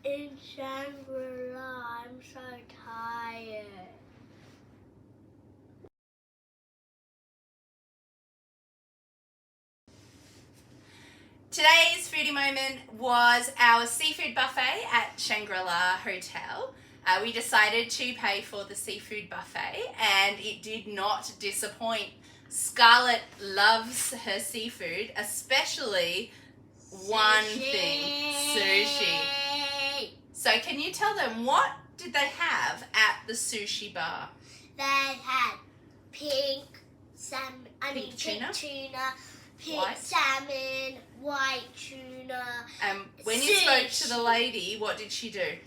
in Shangri-La. I'm so tired. Today's foodie moment was our seafood buffet at Shangri-La Hotel. We decided to pay for the seafood buffet and it did not disappoint. Scarlett loves her seafood, especially one thing, sushi. So can you tell them, what did they have at the sushi bar? They had pink tuna, pink white salmon, white tuna. When you spoke to the lady, what did she do?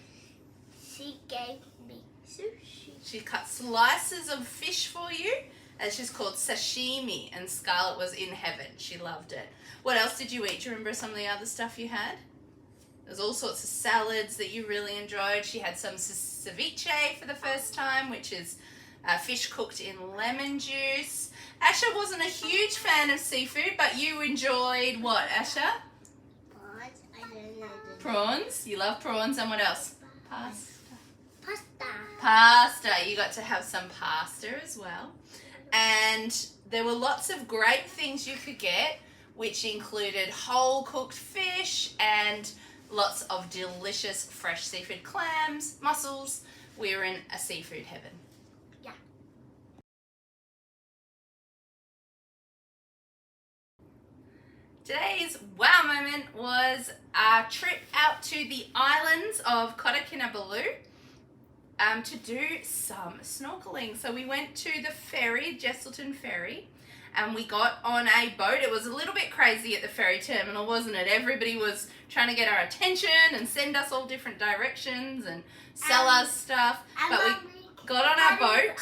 She gave me sushi. She cut slices of fish for you, and she's called sashimi, and Scarlett was in heaven. She loved it. What else did you eat? Do you remember some of the other stuff you had? There's all sorts of salads that you really enjoyed. She had some ceviche for the first time, which is fish cooked in lemon juice. Asha wasn't a huge fan of seafood, but you enjoyed what, Asha? Prawns. I don't know. Prawns. You love prawns, and what else? Pasta. Pasta. You got to have some pasta as well. And there were lots of great things you could get, which included whole cooked fish and lots of delicious fresh seafood, clams, mussels. We were in a seafood heaven. Yeah. Today's wow moment was our trip out to the islands of Kota Kinabalu to do some snorkeling. So we went to the ferry, Jesselton Ferry, and we got on a boat. It was a little bit crazy at the ferry terminal, wasn't it? Everybody was trying to get our attention and send us all different directions and sell us stuff. But we got on our boat.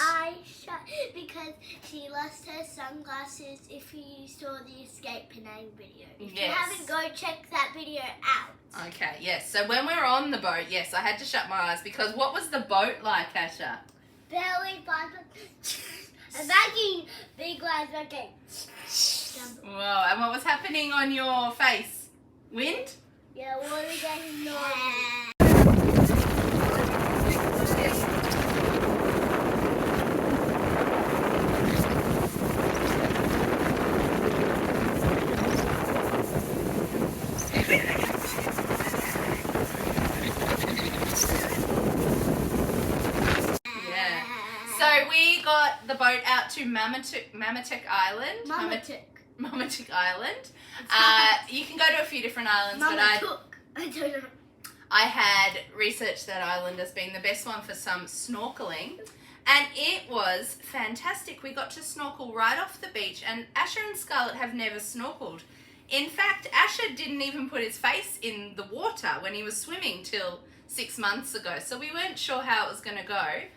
Because she lost her sunglasses if you saw the Escape Penang video. If Yes. you haven't, go check that video out. Okay, yes. So when we were on the boat, yes, I had to shut my eyes because what was the boat like, Asha? Belly button. And backing big waves, okay. Whoa, and what was happening on your face? Wind? Yeah, water getting noisy. So we got the boat out to Manutik Island. Manutik. Island. You can go to a few different islands, but I don't know. I had researched that island as being the best one for some snorkeling, and it was fantastic. We got to snorkel right off the beach, and Asher and Scarlett have never snorkeled. In fact, Asher didn't even put his face in the water when he was swimming till 6 months ago, so we weren't sure how it was going to go.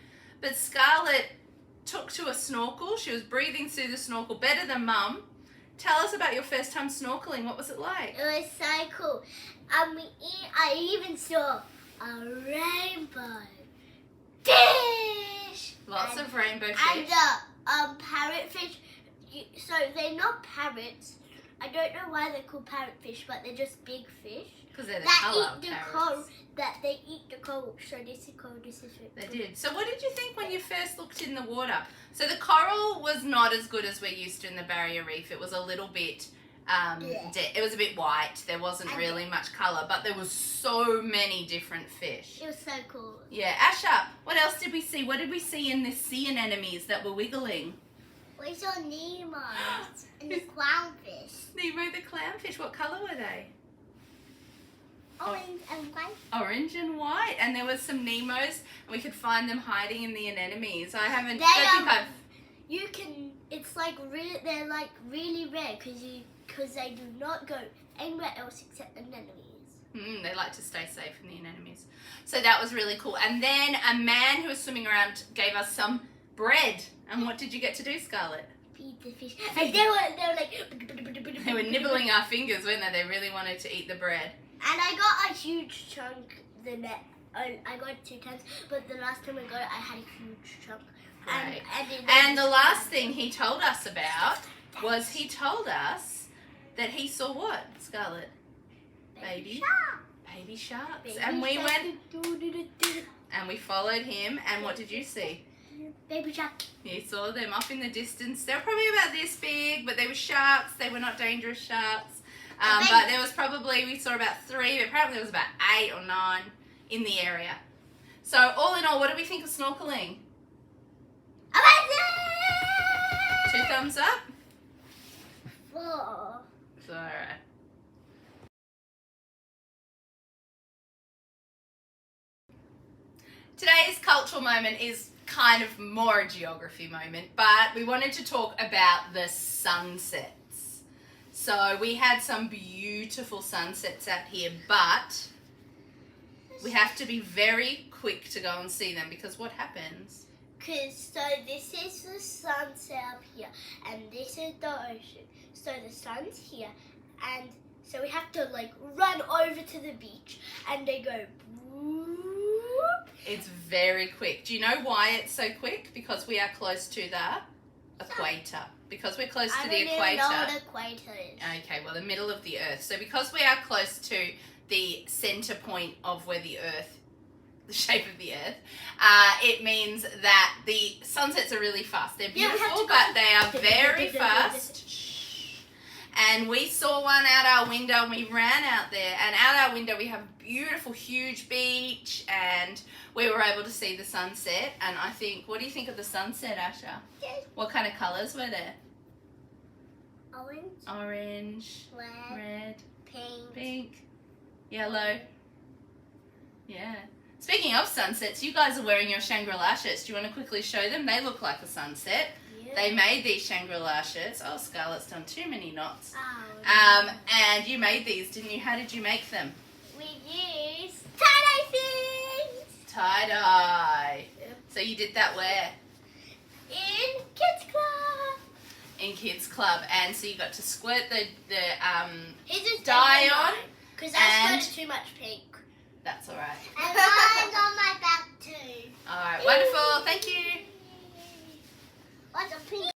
But Scarlett took to a snorkel. She was breathing through the snorkel better than Mum. Tell us about your first time snorkeling. What was it like? It was so cool. I even saw a rainbow fish. Lots of rainbow fish. And parrotfish. So they're not parrots. I don't know why they're called parrotfish, but they're just big fish. Because they're the colour of eat the parrots. coral. That they eat the coral. So this is coral. This is it. They did. So what did you think when you first looked in the water? So the coral was not as good as we're used to in the Barrier Reef. It was a little bit, it was a bit white. There wasn't really much colour, but there was so many different fish. It was so cool. Yeah. Asha, what else did we see? What did we see in the sea anemones that were wiggling? We saw Nemo and the clownfish. Nemo the clownfish. What colour were they? Orange and white. Orange and white. And there was some Nemos, and we could find them hiding in the anemones. It's like they're like really rare because they do not go anywhere else except anemones. They like to stay safe in the anemones. So that was really cool. And then a man who was swimming around gave us some bread. And what did you get to do, Scarlett? Feed the fish. And they were like... They were nibbling our fingers, weren't they? They really wanted to eat the bread. And I got a huge chunk I got 2 times, but the last time I got it, I had a huge chunk. Right. And the last thing he told us about was he told us that he saw what, Scarlett? Baby baby sharks. Baby And we shark. went and we followed him. And what did you see? Baby shark. You saw them up in the distance. They were probably about this big, but they were sharks. They were not dangerous sharks. But there was probably, we saw about 3, but apparently there was about 8 or 9 in the area. So all in all, what do we think of snorkeling? Amazing! 2 thumbs up? 4. It's alright. Today's cultural moment is kind of more a geography moment, but we wanted to talk about the sunsets. So we had some beautiful sunsets out here, but we have to be very quick to go and see them because what happens? So this is the sunset up here, and this is the ocean. So the sun's here, and so we have to like run over to the beach, and they go. Whoop. It's very quick. Do you know why it's so quick? Because we are close to the equator. Because we're close to the equator. I don't even know what equator is. Okay, well, the middle of the Earth. So because we are close to the center point of where the Earth, the shape of the Earth, it means that the sunsets are really fast. They're beautiful, but they are very fast. And we saw one out our window and we ran out there. And out our window we have a beautiful, huge beach and we were able to see the sunset. And I think, what do you think of the sunset, Asha? Yes. What kind of colours were there? Orange. Orange, red, pink, yellow. Yeah. Speaking of sunsets, you guys are wearing your Shangri-La shirts. Do you want to quickly show them? They look like a sunset. Yeah. They made these Shangri-La shirts. Oh, Scarlett's done too many knots. Oh, And you made these, didn't you? How did you make them? we used tie-dye things Tie-dye. Yep. So you did that where? in kids club. In Kids Club. And so you got to squirt the His is dye on. because and- I squirted too much pink. That's all right. And mine's on my back too. All right, wonderful. Thank you. What's a pink?